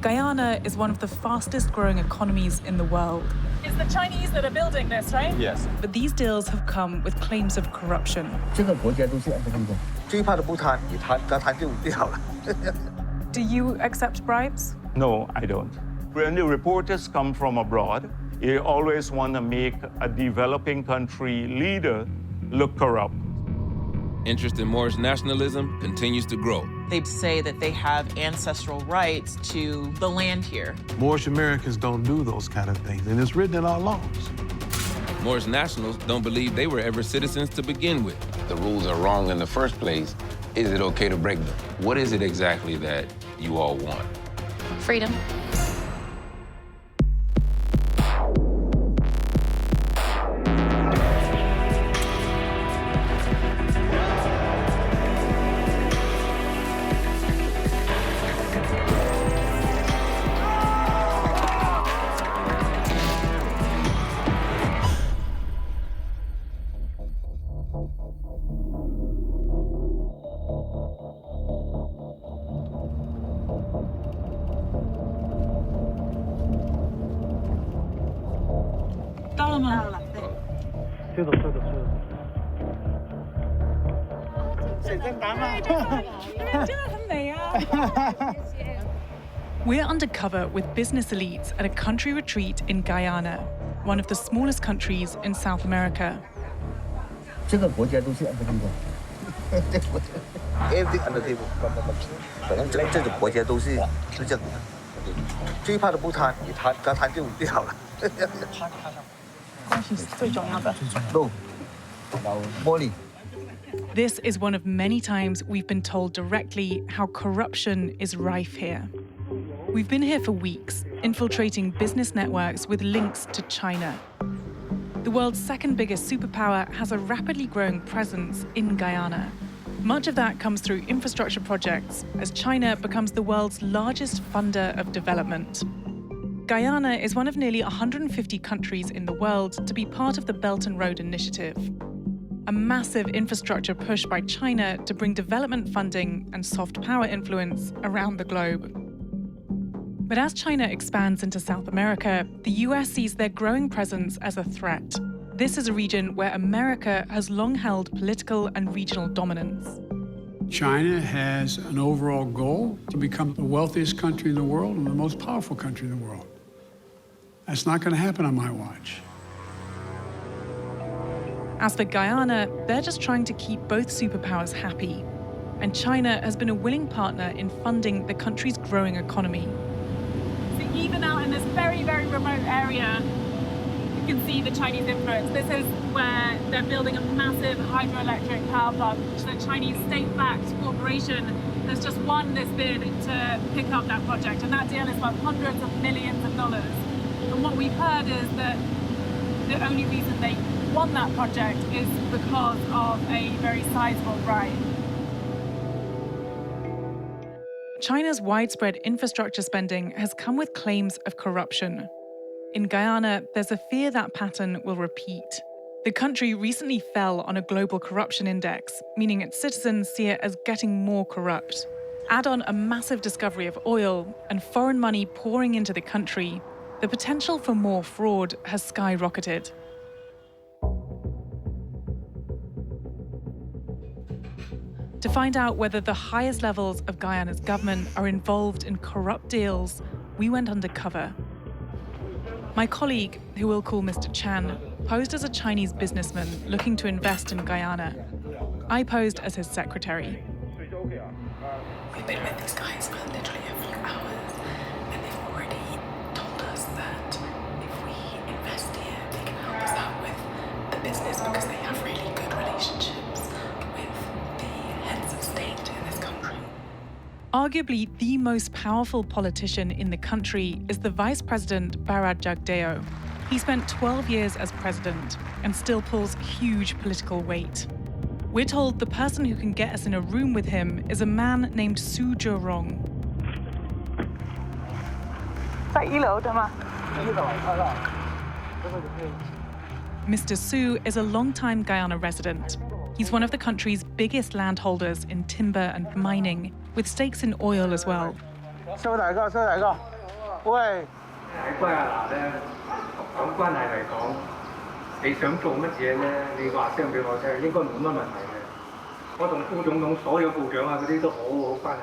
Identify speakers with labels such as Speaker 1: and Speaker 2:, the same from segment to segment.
Speaker 1: Guyana is one of the fastest growing economies in the world.
Speaker 2: It's the Chinese that are building this, right?
Speaker 3: Yes.
Speaker 1: But these deals have come with claims of corruption. Do you accept bribes?
Speaker 3: No, I don't. When the reporters come from abroad, they always want to make a developing country leader look corrupt.
Speaker 4: Interest in Moorish nationalism continues to grow.
Speaker 5: They say that they have ancestral rights to the land here.
Speaker 6: Moorish Americans don't do those kind of things, and it's written in our laws.
Speaker 4: Moorish nationals don't believe they were ever citizens to begin with.
Speaker 7: The rules are wrong in the first place. Is it okay to break them? What is it exactly that you all want?
Speaker 8: Freedom.
Speaker 1: We're undercover with business elites at a country retreat in Guyana, one of the smallest countries in South America.
Speaker 9: Everything under table.
Speaker 1: This is one of many times we've been told directly how corruption is rife here. We've been here for weeks, infiltrating business networks with links to China. The world's second biggest superpower has a rapidly growing presence in Guyana. Much of that comes through infrastructure projects as China becomes the world's largest funder of development. Guyana is one of nearly 150 countries in the world to be part of the Belt and Road Initiative, a massive infrastructure push by China to bring development funding and soft power influence around the globe. But as China expands into South America, the US sees their growing presence as a threat. This is a region where America has long held political and regional dominance.
Speaker 10: China has an overall goal to become the wealthiest country in the world and the most powerful country in the world. That's not going to happen on my watch.
Speaker 1: As for Guyana, they're just trying to keep both superpowers happy. And China has been a willing partner in funding the country's growing economy.
Speaker 2: So even out in this very, very remote area, you can see the Chinese influence. This is where they're building a massive hydroelectric power plant, which the Chinese state-backed corporation has just won this bid to pick up that project. And that deal is worth hundreds of millions of dollars. And what we've heard is that the only reason they won that project is because of a very sizable bribe.
Speaker 1: China's widespread infrastructure spending has come with claims of corruption. In Guyana, there's a fear that pattern will repeat. The country recently fell on a global corruption index, meaning its citizens see it as getting more corrupt. Add on a massive discovery of oil and foreign money pouring into the country, the potential for more fraud has skyrocketed. To find out whether the highest levels of Guyana's government are involved in corrupt deals, we went undercover. My colleague, who we'll call Mr. Chan, posed as a Chinese businessman looking to invest in Guyana. I posed as his secretary.
Speaker 11: We've been with these guys for literally a few hours, and they've already told us that if we invest here, they can help us out with the business because they have really good relationships with the heads of state in this country.
Speaker 1: Arguably the most powerful politician in the country is the Vice President Barad Jagdeo. He spent 12 years as president and still pulls huge political weight. We're told the person who can get us in a room with him is a man named Su Zherong. Mr. Su is a longtime Guyana resident. He's one of the country's biggest landholders in timber and mining, with stakes in oil as well.
Speaker 9: 蘇大哥，蘇大哥，喂。
Speaker 8: 喺圭亞那咧，講關係嚟講，你想做乜嘢咧？你話聲俾我聽，應該冇乜問題嘅。我同副總統所有部長啊嗰啲都好好關係。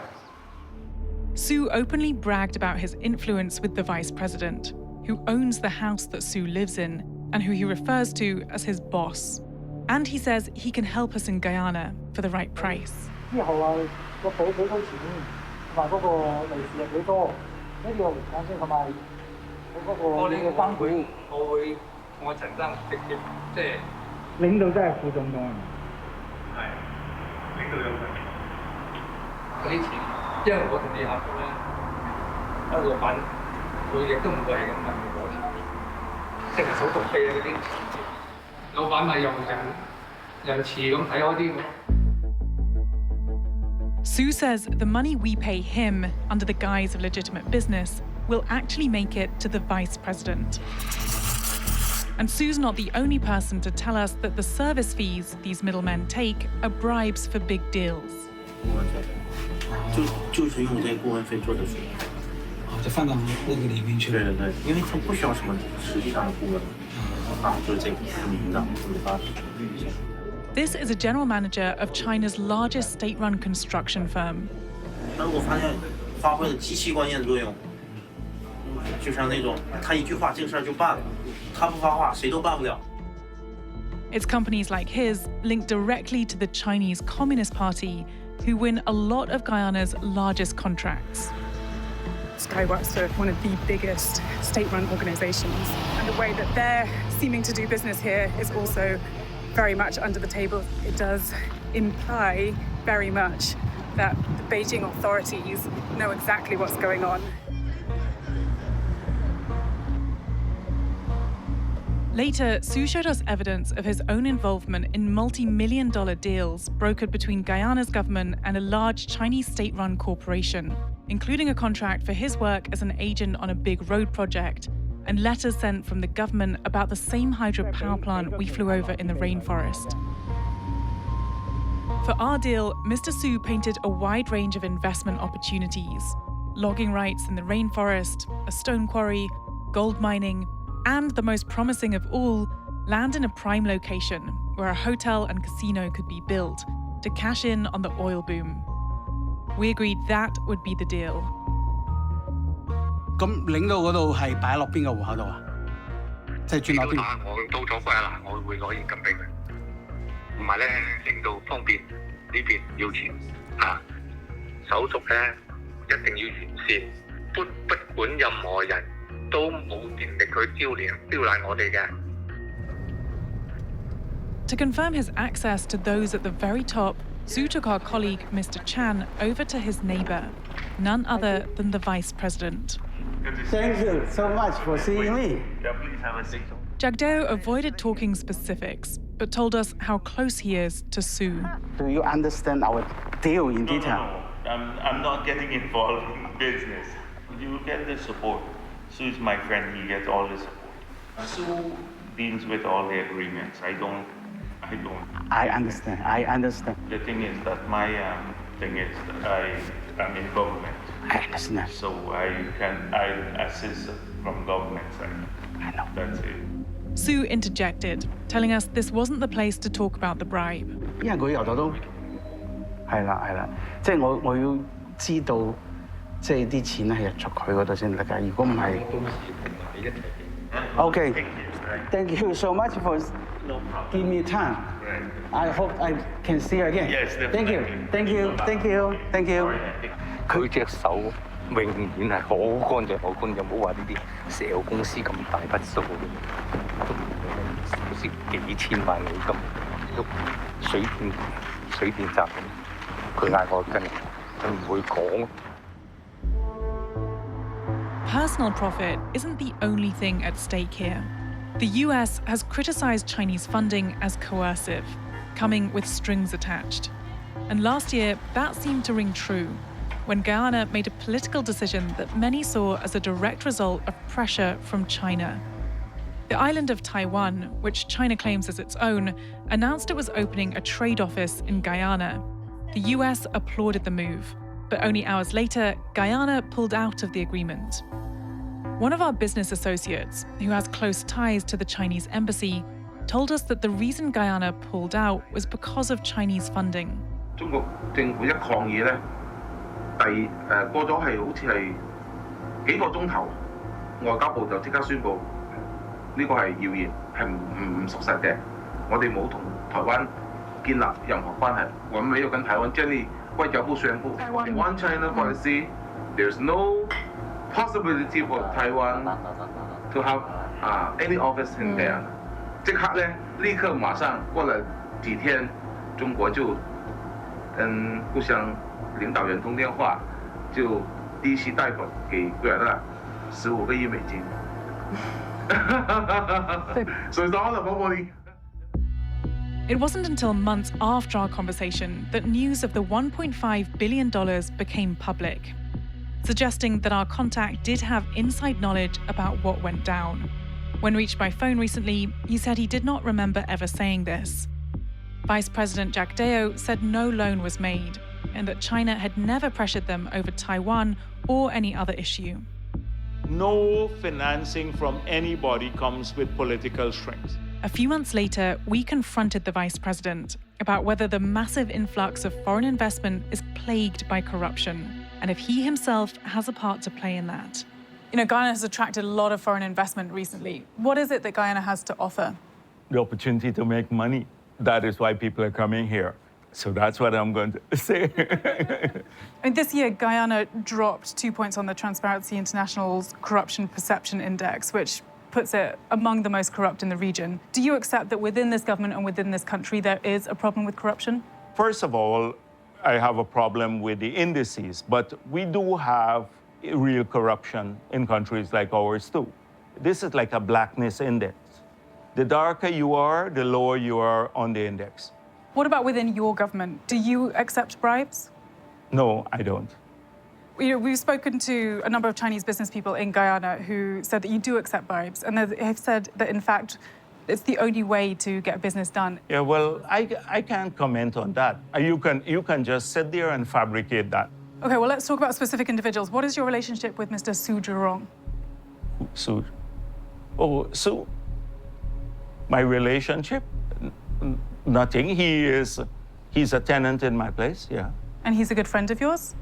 Speaker 1: Su openly bragged about his influence with the vice president, who owns the house that Su lives in and who he refers to as his boss. And he says he can help us in Guyana for the right price.
Speaker 8: 之後啊，個保幾多錢，同埋嗰個利是係幾多？呢啲我唔講先，同埋我嗰個你嘅關會，我陳生直接即係領導真係副總統，係領導有份。嗰啲錢，因為我同你合作咧，老闆佢亦都唔會係咁問你攞錢，即係手續費啊嗰啲，老闆咪用仁慈咁睇開啲。
Speaker 1: Su says the money we pay him under the guise of legitimate business will actually make it to the vice president. And Su's not the only person to tell us that the service fees these middlemen take are bribes for big deals.
Speaker 9: 就是用这顾问费做的事，
Speaker 8: 就放到那个里面去。
Speaker 9: 对对对，因为他不需要什么实际上的顾问，就是这个领导或者他。
Speaker 1: This is a general manager of China's largest state-run construction firm.
Speaker 9: 那我发现发挥了极其关键的作用，就像那种他一句话这个事儿就办了，他不发话谁都办不了。
Speaker 1: It's companies like his linked directly to the Chinese Communist Party who win a lot of Guyana's largest contracts.
Speaker 12: Sky works for one of the biggest state-run organizations, and the way that they're seeming to do business here is also very much under the table. It does imply very much that the Beijing authorities know exactly what's going on.
Speaker 1: Later, Su showed us evidence of his own involvement in multi-million-dollar deals brokered between Guyana's government and a large Chinese state-run corporation, including a contract for his work as an agent on a big road project, and letters sent from the government about the same hydropower plant we flew over in the rainforest. For our deal, Mr. Su painted a wide range of investment opportunities: logging rights in the rainforest, a stone quarry, gold mining, and the most promising of all, land in a prime location where a hotel and casino could be built to cash in on the oil boom. We agreed that would be the deal.
Speaker 13: 咁領導嗰度係擺落邊個戶口度啊？即係轉落邊？
Speaker 14: 我到咗圭亞那，我會攞現金俾佢。唔係咧，領導方面呢邊要錢啊，手續咧一定要完善，不管任何人都冇權力去刁難我哋嘅。
Speaker 1: To confirm his access to those at the very top, Su took our colleague, Mr. Chan, over to his neighbor, none other than the vice president.
Speaker 9: Thank you so much for seeing me.
Speaker 1: Jagdeo avoided talking specifics, but told us how close he is to Su.
Speaker 9: Do you understand our deal in detail?
Speaker 3: No. I'm not getting involved in business. You get the support. Su is my friend. He gets all the support. Su deals with all the agreements. I don't.
Speaker 9: I understand.
Speaker 3: The thing is that my thing is that I'm in government.
Speaker 9: I understand.
Speaker 3: So I assist from government side.
Speaker 9: I know.
Speaker 3: That's it.
Speaker 1: Su interjected, telling us this wasn't the place to talk about the bribe.
Speaker 9: 因為佢由頭都係啦，即係我要知道，即係啲錢係入咗佢嗰度先得㗎。如果唔係，Okay. Thank you so much for giving me time. I hope I can see you again.
Speaker 3: Yes, definitely.
Speaker 9: Thank you.
Speaker 14: 佢隻手永遠係好乾淨，冇話呢啲石油公司咁大筆數嘅，好似幾千萬美金，喐水電站咁，佢嗌我跟，佢唔會講。
Speaker 1: Personal profit isn't the only thing at stake here. The US has criticized Chinese funding as coercive, coming with strings attached. And last year, that seemed to ring true, when Guyana made a political decision that many saw as a direct result of pressure from China. The island of Taiwan, which China claims as its own, announced it was opening a trade office in Guyana. The US applauded the move, But only hours later, Guyana pulled out of the agreement. One of our business associates, who has close ties to the Chinese embassy, told us that the reason Guyana pulled out was because of Chinese funding.
Speaker 15: 中國政府一抗議咧，過咗係好似係幾個鐘頭，外交部就即刻宣布呢個係謠言，係唔屬實嘅。我哋冇同台灣建立任何關係，我們沒有跟台灣建立外交部宣布 One China policy. There's no possibility for Taiwan to have any office in there. 即刻咧，立刻馬上過了幾天，中國就跟互相領導人通電話，就低息貸款給Guyana15個億美金。So it's all about money.
Speaker 1: It wasn't until months after our conversation that news of the $1.5 billion became public, suggesting that our contact did have inside knowledge about what went down. When reached by phone recently, he said he did not remember ever saying this. Vice President Jack Deo said no loan was made and that China had never pressured them over Taiwan or any other issue.
Speaker 16: No financing from anybody comes with political strings.
Speaker 1: A few months later, we confronted the vice president about whether the massive influx of foreign investment is plagued by corruption and if he himself has a part to play in that.
Speaker 12: You know, Guyana has attracted a lot of foreign investment recently. What is it that Guyana has to offer?
Speaker 16: The opportunity to make money. That is why people are coming here. So that's what I'm going to say.
Speaker 12: I mean, this year, Guyana dropped 2 points on the Transparency International's Corruption Perception Index, which puts it among the most corrupt in the region. Do you accept that within this government and within this country there is a problem with corruption?
Speaker 16: First of all, I have a problem with the indices, but we do have real corruption in countries like ours too. This is like a blackness index. The darker you are, the lower you are on the index.
Speaker 12: What about within your government? Do you accept bribes?
Speaker 16: No, I don't.
Speaker 12: You know, we've spoken to a number of Chinese business people in Guyana who said that you do accept bribes, and they have said that, in fact, it's the only way to get business done.
Speaker 16: Yeah, well, I can't comment on that. You can just sit there and fabricate that.
Speaker 12: Okay, well, let's talk about specific individuals. What is your relationship with Mr. Su Zhirong?
Speaker 16: Su? Oh, Su? My relationship? Nothing. He's a tenant in my place, yeah.
Speaker 12: And he's a good friend of yours?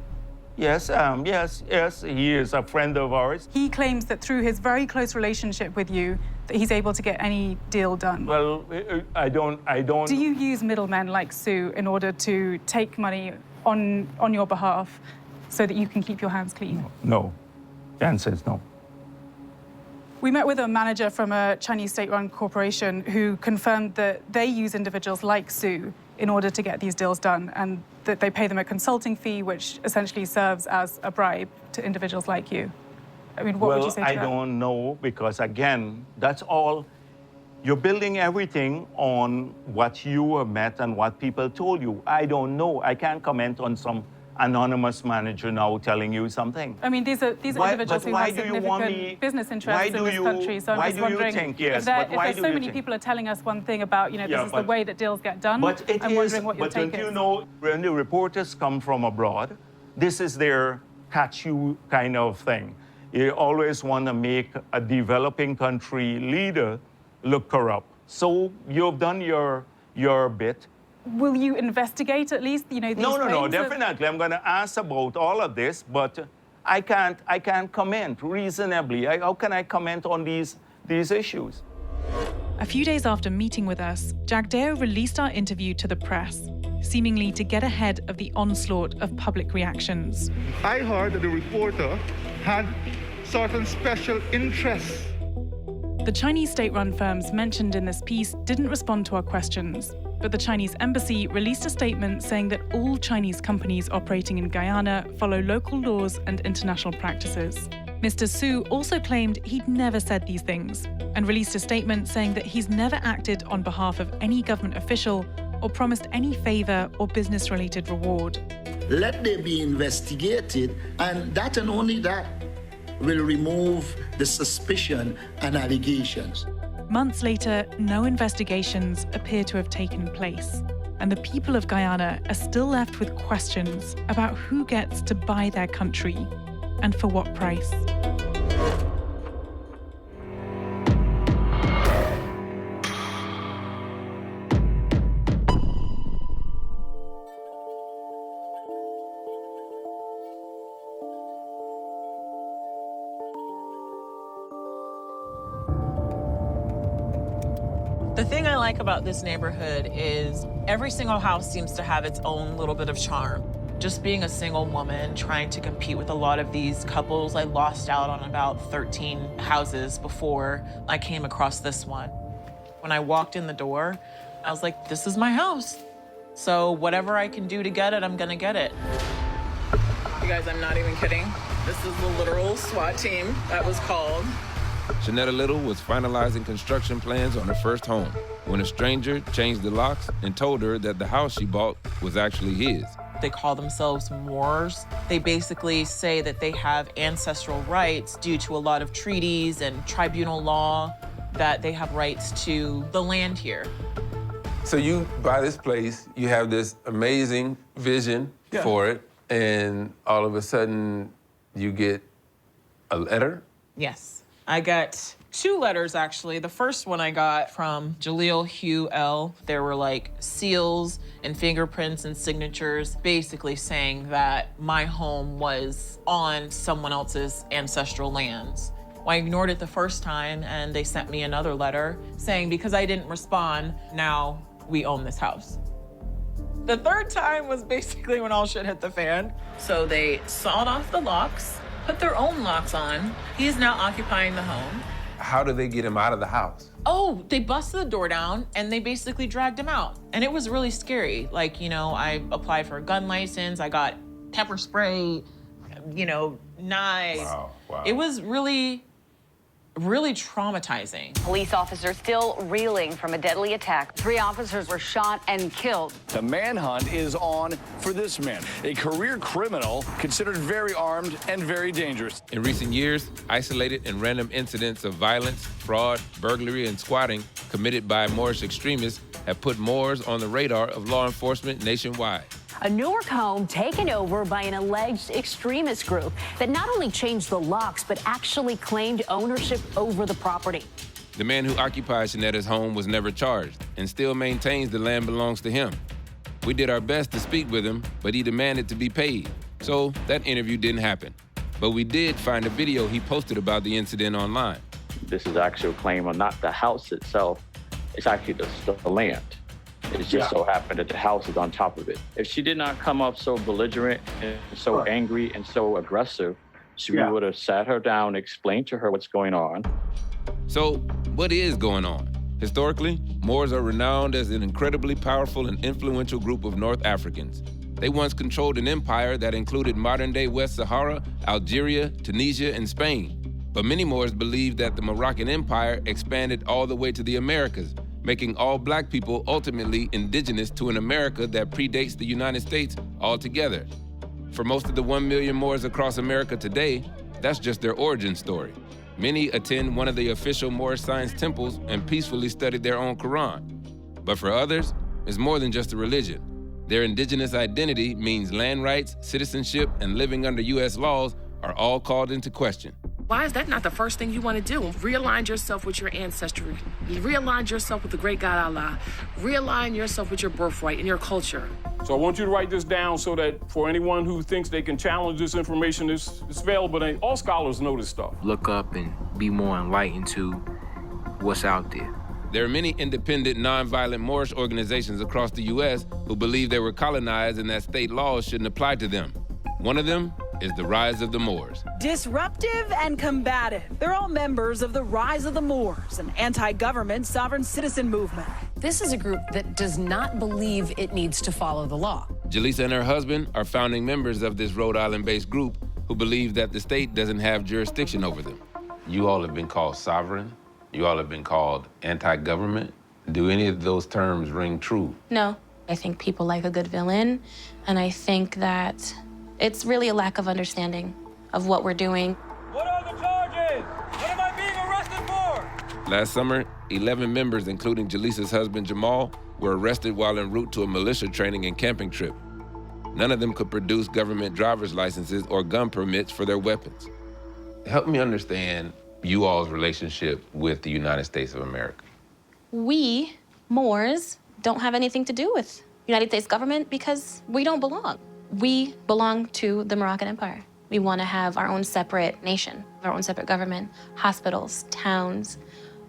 Speaker 16: Yes, yes, he is a friend of ours.
Speaker 12: He claims that through his very close relationship with you, that he's able to get any deal done.
Speaker 16: Well, I don't...
Speaker 12: Do you use middlemen like Su in order to take money on your behalf so that you can keep your hands clean?
Speaker 16: No. The answer is no.
Speaker 12: We met with a manager from a Chinese state-run corporation who confirmed that they use individuals like Su in order to get these deals done, and that they pay them a consulting fee, which essentially serves as a bribe to individuals like you. I mean, what would you say to that?
Speaker 16: Well, I don't know, because again, that's all, you're building everything on what you have met and what people told you. I don't know. I can't comment on some anonymous manager now telling you something.
Speaker 12: I mean, these are individuals who have significant business interests in this country. So I'm just wondering if there's so many people are telling us one thing about, you know, this is the way that deals get done. I'm wondering what your take is.
Speaker 16: But don't you know, when the reporters come from abroad, this is their catch you kind of thing. You always want to make a developing country leader look corrupt. So you've done your bit.
Speaker 12: Will you investigate at least, you know, these
Speaker 16: No, definitely. I'm going to ask about all of this, but I can't comment reasonably. How can I comment on these issues?
Speaker 1: A few days after meeting with us, Jack Deo released our interview to the press, seemingly to get ahead of the onslaught of public reactions.
Speaker 17: I heard that the reporter had certain special interests.
Speaker 1: The Chinese state-run firms mentioned in this piece didn't respond to our questions, but the Chinese embassy released a statement saying that all Chinese companies operating in Guyana follow local laws and international practices. Mr. Su also claimed he'd never said these things and released a statement saying that he's never acted on behalf of any government official or promised any favor or business-related reward.
Speaker 18: Let them be investigated, and that and only that will remove the suspicion and allegations.
Speaker 1: Months later, no investigations appear to have taken place, and the people of Guyana are still left with questions about who gets to buy their country and for what price.
Speaker 5: The thing I like about this neighborhood is every single house seems to have its own little bit of charm. Just being a single woman trying to compete with a lot of these couples, I lost out on about 13 houses before I came across this one. When I walked in the door, I was like, this is my house. So whatever I can do to get it, I'm gonna get it. You guys, I'm not even kidding. This is the literal SWAT team that was called.
Speaker 4: Shanetta Little was finalizing construction plans on her first home when a stranger changed the locks and told her that the house she bought was actually his.
Speaker 5: They call themselves Moors. They basically say that they have ancestral rights due to a lot of treaties and tribunal law, that they have rights to the land here.
Speaker 7: So you buy this place, you have this amazing vision for it, and all of a sudden you get a letter?
Speaker 5: Yes. I got 2 letters, actually. The first one I got from Jaleel Hugh L. There were like seals and fingerprints and signatures basically saying that my home was on someone else's ancestral lands. Well, I ignored it the first time, and they sent me another letter saying because I didn't respond, now we own this house. The third time was basically when all shit hit the fan. So they sawed off the locks, put their own locks on. He is now occupying the home.
Speaker 7: How do they get him out of the house?
Speaker 5: Oh, they busted the door down and they basically dragged him out. And it was really scary. Like, you know, I applied for a gun license. I got pepper spray, you know, knives.
Speaker 7: Wow.
Speaker 5: It was really traumatizing.
Speaker 19: Police officers still reeling from a deadly attack. 3 officers were shot and killed.
Speaker 20: The manhunt is on for this man, a career criminal considered very armed and very dangerous.
Speaker 4: In recent years, isolated and random incidents of violence, fraud, burglary, and squatting committed by Moorish extremists have put Moors on the radar of law enforcement nationwide.
Speaker 19: A Newark home taken over by an alleged extremist group that not only changed the locks, but actually claimed ownership over the property.
Speaker 4: The man who occupied Shanetta's home was never charged and still maintains the land belongs to him. We did our best to speak with him, but he demanded to be paid. So that interview didn't happen. But we did find a video he posted about the incident online.
Speaker 21: This is actually a claim on not the house itself, it's actually the land. It just so happened that the house is on top of it. If she did not come up so belligerent and so angry and so aggressive, we would have sat her down and explained to her what's going on.
Speaker 4: So, what is going on? Historically, Moors are renowned as an incredibly powerful and influential group of North Africans. They once controlled an empire that included modern-day West Sahara, Algeria, Tunisia, and Spain. But many Moors believe that the Moroccan Empire expanded all the way to the Americas, making all black people ultimately indigenous to an America that predates the United States altogether. For most of the 1 million Moors across America today, that's just their origin story. Many attend one of the official Moorish science temples and peacefully study their own Quran. But for others, it's more than just a religion. Their indigenous identity means land rights, citizenship, and living under U.S. laws are all called into question.
Speaker 22: Why is that not the first thing you want to do? Realign yourself with your ancestry. Realign yourself with the great God Allah. Realign yourself with your birthright and your culture.
Speaker 23: So I want you to write this down so that for anyone who thinks they can challenge this information, it's available. And all scholars know this stuff.
Speaker 24: Look up and be more enlightened to what's out there.
Speaker 4: There are many independent, nonviolent Moorish organizations across the U.S. who believe they were colonized and that state laws shouldn't apply to them. One of them is the Rise of the Moors.
Speaker 25: Disruptive and combative. They're all members of the Rise of the Moors, an anti-government sovereign citizen movement.
Speaker 26: This is a group that does not believe it needs to follow the law.
Speaker 4: Jaleesa and her husband are founding members of this Rhode Island-based group who believe that the state doesn't have jurisdiction over them.
Speaker 7: You all have been called sovereign. You all have been called anti-government. Do any of those terms ring true?
Speaker 27: No. I think people like a good villain, and I think that it's really a lack of understanding of what we're doing.
Speaker 28: What are the charges? What am I being arrested for?
Speaker 4: Last summer, 11 members, including Jaleesa's husband Jamal, were arrested while en route to a militia training and camping trip. None of them could produce government driver's licenses or gun permits for their weapons. Help me understand you all's relationship with the United States of America.
Speaker 27: We, Moors, don't have anything to do with the United States government because we don't belong. We belong to the Moroccan Empire. We want to have our own separate nation, our own separate government, hospitals, towns,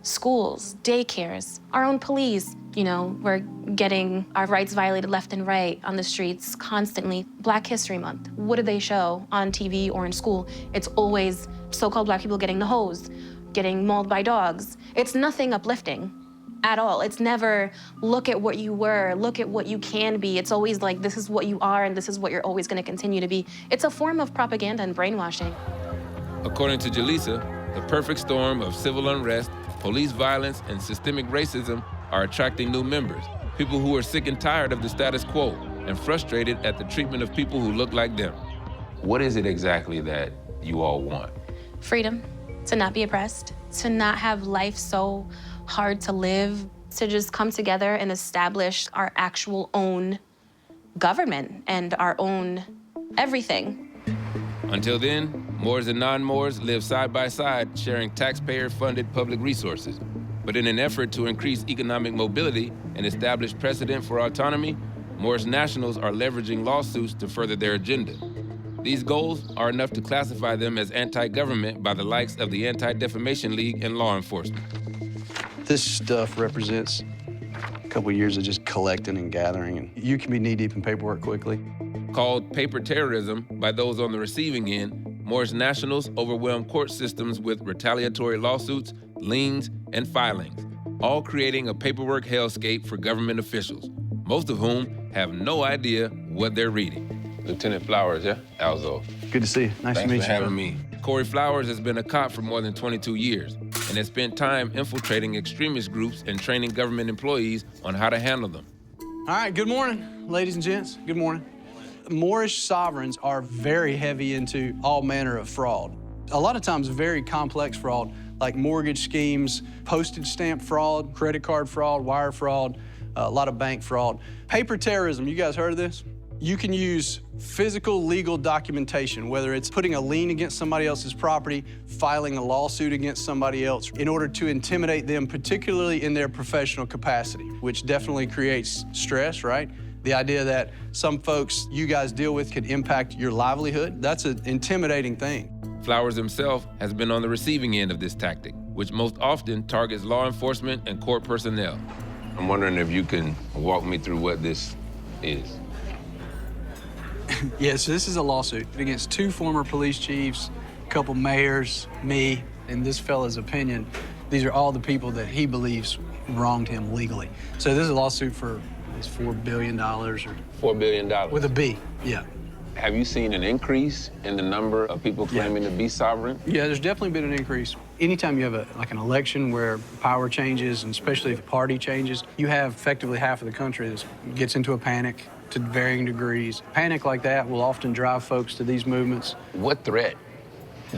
Speaker 27: schools, daycares, our own police. You know, we're getting our rights violated left and right on the streets constantly. Black History Month, what do they show on TV or in school? It's always so-called Black people getting the hose, getting mauled by dogs. It's nothing uplifting at all. It's never, look at what you were, look at what you can be. It's always like, this is what you are and this is what you're always gonna continue to be. It's a form of propaganda and brainwashing.
Speaker 4: According to Jaleesa, the perfect storm of civil unrest, police violence, and systemic racism are attracting new members, people who are sick and tired of the status quo and frustrated at the treatment of people who look like them. What is it exactly that you all want?
Speaker 27: Freedom, to not be oppressed, to not have life so hard to live, to just come together and establish our actual own government and our own everything.
Speaker 4: Until then, Moors and non-Moors live side by side, sharing taxpayer-funded public resources. But in an effort to increase economic mobility and establish precedent for autonomy, Moors nationals are leveraging lawsuits to further their agenda. These goals are enough to classify them as anti-government by the likes of the Anti-Defamation League and law enforcement.
Speaker 2: This stuff represents a couple years of just collecting and gathering, and you can be knee-deep in paperwork quickly.
Speaker 4: Called paper terrorism by those on the receiving end, Moors nationals overwhelm court systems with retaliatory lawsuits, liens, and filings, all creating a paperwork hellscape for government officials, most of whom have no idea what they're reading. Lieutenant Flowers, yeah? Alzo.
Speaker 2: Good to see you. Nice to meet you.
Speaker 4: Thanks for having me. Corey Flowers has been a cop for more than 22 years and has spent time infiltrating extremist groups and training government employees on how to handle them.
Speaker 3: All right, good morning, ladies and gents. Good morning. Moorish sovereigns are very heavy into all manner of fraud. A lot of times very complex fraud, like mortgage schemes, postage stamp fraud, credit card fraud, wire fraud, a lot of bank fraud. Paper terrorism, you guys heard of this? You can use physical legal documentation, whether it's putting a lien against somebody else's property, filing a lawsuit against somebody else, in order to intimidate them, particularly in their professional capacity, which definitely creates stress, right? The idea that some folks you guys deal with could impact your livelihood, that's an intimidating thing.
Speaker 4: Flowers himself has been on the receiving end of this tactic, which most often targets law enforcement and court personnel. I'm wondering if you can walk me through what this is.
Speaker 3: Yeah, so this is a lawsuit against 2 former police chiefs, a couple mayors, me, and this fella's opinion. These are all the people that he believes wronged him legally. So this is a lawsuit for $4 billion. Or
Speaker 4: $4 billion?
Speaker 3: With a B, yeah.
Speaker 4: Have you seen an increase in the number of people claiming to be sovereign?
Speaker 3: Yeah, there's definitely been an increase. Anytime you have like an election where power changes, and especially if the party changes, you have effectively half of the country that gets into a panic to varying degrees. Panic like that will often drive folks to these movements.
Speaker 4: What threat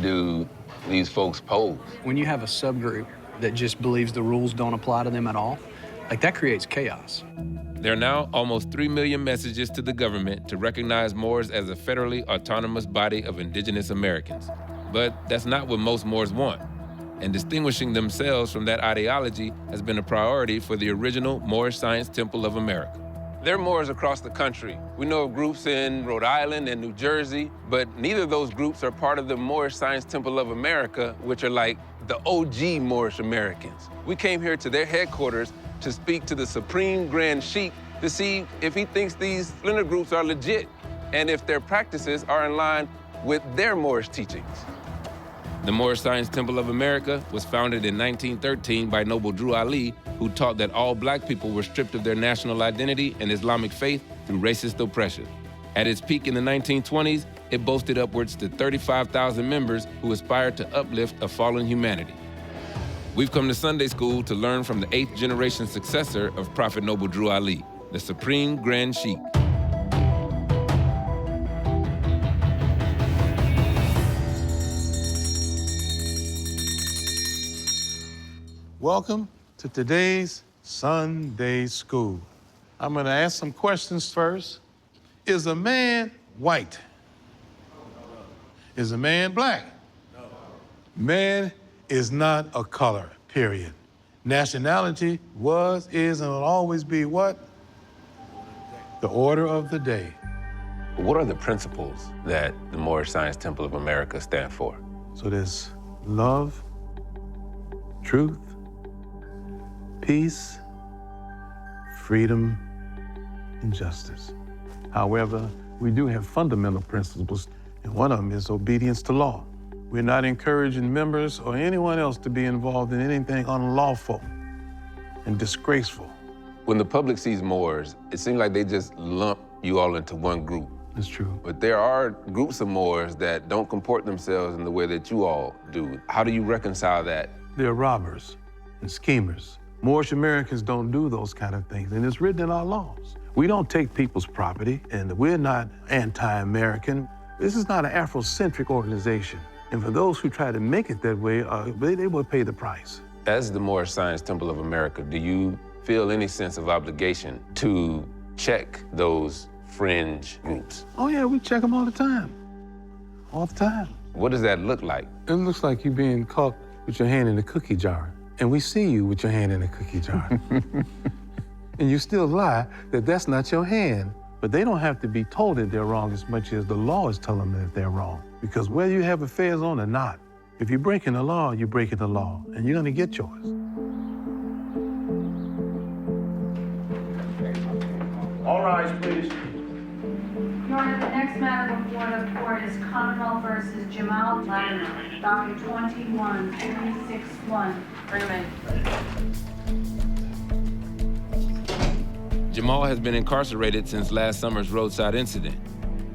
Speaker 4: do these folks pose?
Speaker 3: When you have a subgroup that just believes the rules don't apply to them at all, like that creates chaos.
Speaker 4: There are now almost 3 million messages to the government to recognize Moors as a federally autonomous body of indigenous Americans. But that's not what most Moors want. And distinguishing themselves from that ideology has been a priority for the original Moorish Science Temple of America. There are Moors across the country. We know of groups in Rhode Island and New Jersey, but neither of those groups are part of the Moorish Science Temple of America, which are like the OG Moorish Americans. We came here to their headquarters to speak to the Supreme Grand Sheikh to see if he thinks these splinter groups are legit and if their practices are in line with their Moorish teachings. The Moorish Science Temple of America was founded in 1913 by Noble Drew Ali, who taught that all black people were stripped of their national identity and Islamic faith through racist oppression. At its peak in the 1920s, it boasted upwards to 35,000 members who aspired to uplift a fallen humanity. We've come to Sunday school to learn from the 8th generation successor of Prophet Noble Drew Ali, the Supreme Grand Sheikh.
Speaker 6: Welcome to today's Sunday School. I'm gonna ask some questions first. Is a man white? Is a man black? No. Man is not a color, period. Nationality was, is, and will always be what? The order of the day.
Speaker 7: What are the principles that the Moorish Science Temple of America stand for?
Speaker 6: So there's love, truth, peace, freedom, and justice. However, we do have fundamental principles, and one of them is obedience to law. We're not encouraging members or anyone else to be involved in anything unlawful and disgraceful.
Speaker 7: When the public sees Moors, it seems like they just lump you all into one group.
Speaker 6: It's true.
Speaker 7: But there are groups of Moors that don't comport themselves in the way that you all do. How do you reconcile that?
Speaker 6: They're robbers and schemers. Moorish Americans don't do those kind of things, and it's written in our laws. We don't take people's property, and we're not anti-American. This is not an Afrocentric organization. And for those who try to make it that way, they will pay the price.
Speaker 7: As the Moorish Science Temple of America, do you feel any sense of obligation to check those fringe groups?
Speaker 6: Oh yeah, we check them all the time. All the time.
Speaker 7: What does that look like?
Speaker 6: It looks like you being caught with your hand in a cookie jar. And we see you with your hand in a cookie jar. And you still lie that that's not your hand. But they don't have to be told that they're wrong as much as the law is telling them that they're wrong. Because whether you have affairs on or not, if you're breaking the law, you're breaking the law, and you're gonna get yours.
Speaker 17: All rise, please.
Speaker 8: Your Honor, the next matter before the court is Commonwealth versus Jamal Latimer, docket 21361. Remand.
Speaker 4: Jamal has been incarcerated since last summer's roadside incident.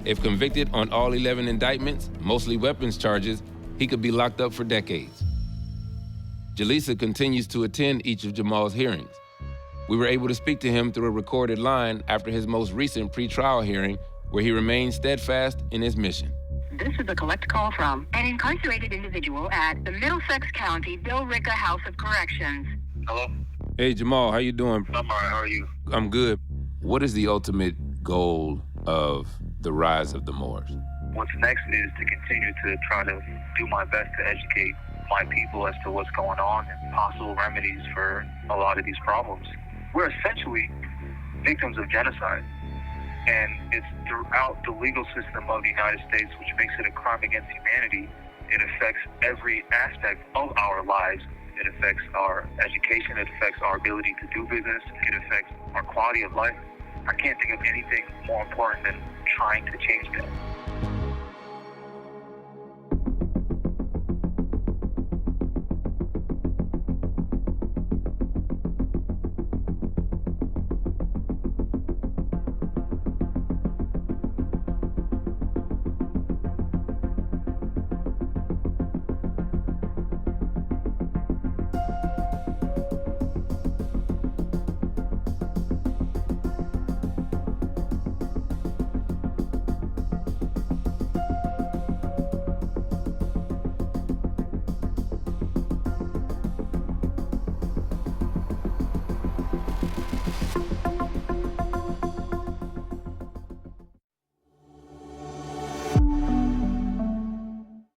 Speaker 4: If convicted on all 11 indictments, mostly weapons charges, he could be locked up for decades. Jaleesa continues to attend each of Jamal's hearings. We were able to speak to him through a recorded line after his most recent pretrial hearing, where he remained steadfast in his mission.
Speaker 9: This is a collect call from an incarcerated individual at the Middlesex County Billerica House of Corrections.
Speaker 10: Hello?
Speaker 4: Hey, Jamal, how you doing?
Speaker 10: I'm all right, how are you?
Speaker 4: I'm good. What is the ultimate goal of the rise of the Moors?
Speaker 10: What's next is to continue to try to do my best to educate my people as to what's going on and possible remedies for a lot of these problems. We're essentially victims of genocide, and it's throughout the legal system of the United States, which makes it a crime against humanity. It affects every aspect of our lives. It affects our education, it affects our ability to do business, it affects our quality of life. I can't think of anything more important than trying to change that.